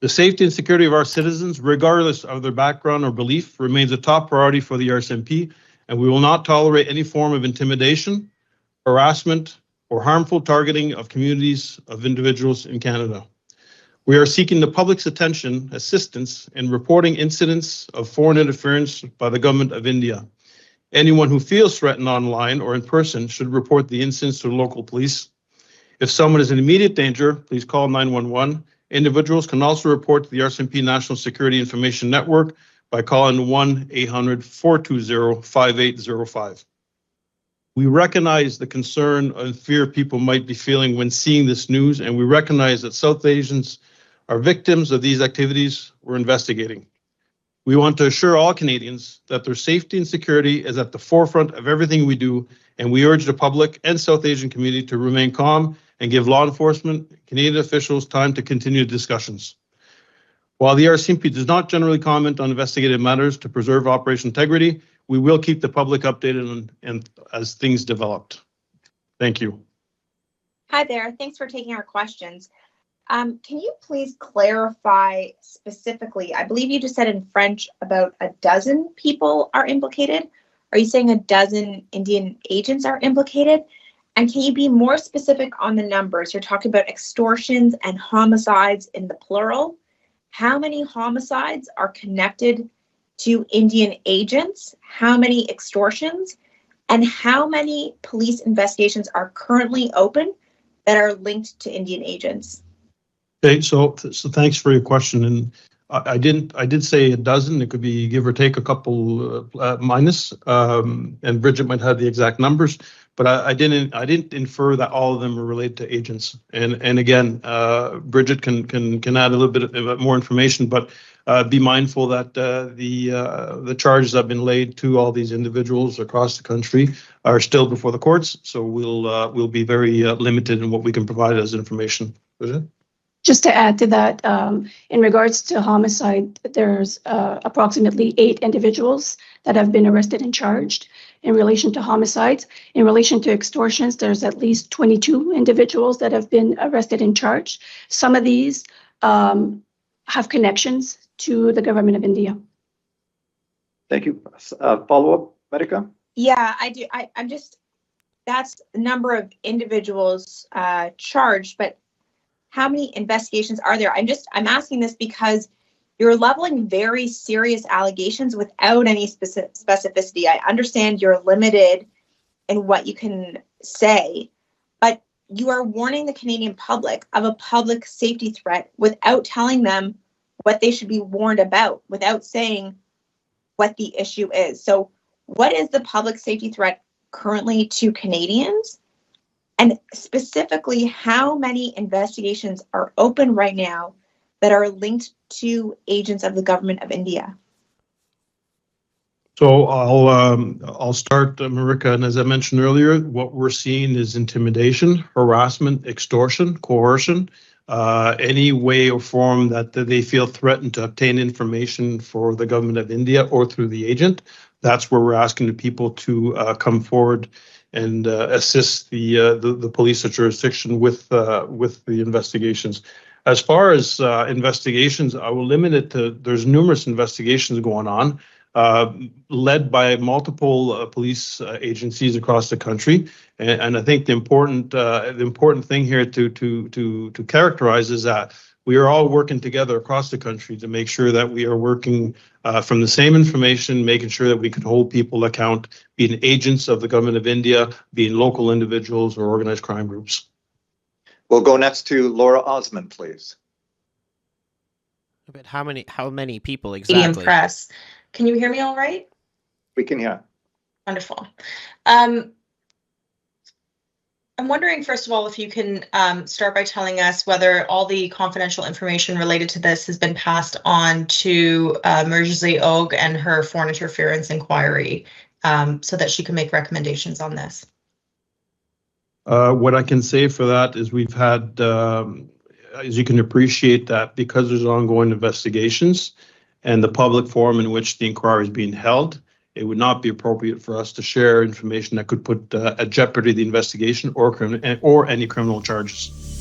The safety and security of our citizens, regardless of their background or belief, remains a top priority for the RCMP, and we will not tolerate any form of intimidation, harassment, or harmful targeting of communities of individuals in Canada. We are seeking the public's assistance in reporting incidents of foreign interference by the Government of India. Anyone who feels threatened online or in person should report the incidents to the local police. If someone is in immediate danger, please call 911. Individuals can also report to the RCMP National Security Information Network by calling 1-800-420-5805. We recognize the concern and fear people might be feeling when seeing this news, and we recognize that South Asians are victims of these activities we're investigating. We want to assure all Canadians that their safety and security is at the forefront of everything we do, and we urge the public and South Asian community to remain calm and give law enforcement, Canadian officials time to continue discussions. While the RCMP does not generally comment on investigative matters to preserve operation integrity, we will keep the public updated and as things developed. Thank you. Hi there, thanks for taking our questions. Can you please clarify specifically, I believe you just said in French about a dozen people are implicated. Are you saying a dozen Indian agents are implicated? And can you be more specific on the numbers? You're talking about extortions and homicides in the plural. How many homicides are connected to Indian agents? How many extortions? And how many police investigations are currently open that are linked to Indian agents? Okay, so thanks for your question. And I did say a dozen. It could be give or take a couple minus, and Bridget might have the exact numbers. But I didn't infer that all of them are related to agents. And again, Bridget can add a little bit more information, but be mindful that the charges that have been laid to all these individuals across the country are still before the courts. So we'll be very limited in what we can provide as information. Bridget? Just to add to that, in regards to homicide, there's approximately 8 individuals that have been arrested and charged in relation to homicides. In relation to extortions, there's at least 22 individuals that have been arrested and charged. Some of these have connections to the Government of India. Thank you. Follow-up, Medica? Yeah, I do. I'm just, that's the number of individuals charged, but how many investigations are there? I'm asking this because you're leveling very serious allegations without any specificity. I understand you're limited in what you can say, but you are warning the Canadian public of a public safety threat without telling them what they should be warned about, without saying what the issue is. So what is the public safety threat currently to Canadians? And specifically, how many investigations are open right now that are linked to agents of the Government of India? So I'll start, Marika, and as I mentioned earlier, what we're seeing is intimidation, harassment, extortion, coercion, any way or form that they feel threatened to obtain information for the Government of India or through the agent. That's where we're asking the people to come forward and assist the police of jurisdiction with the investigations. As far as investigations, I will limit it to, there's numerous investigations going on, led by multiple police agencies across the country. And I think the important thing here to characterize is that we are all working together across the country to make sure that we are working from the same information, making sure that we can hold people account, being agents of the Government of India, being local individuals or organized crime groups. We'll go next to Laura Osmond, please. But how many people exactly? Medium press. Can you hear me all right? We can hear. Wonderful. I'm wondering, first of all, if you can start by telling us whether all the confidential information related to this has been passed on to Marjorie Og and her foreign interference inquiry so that she can make recommendations on this. What I can say for that is we've had, as you can appreciate, that because there's ongoing investigations and the public forum in which the inquiry is being held, it would not be appropriate for us to share information that could put at jeopardy the investigation or any criminal charges.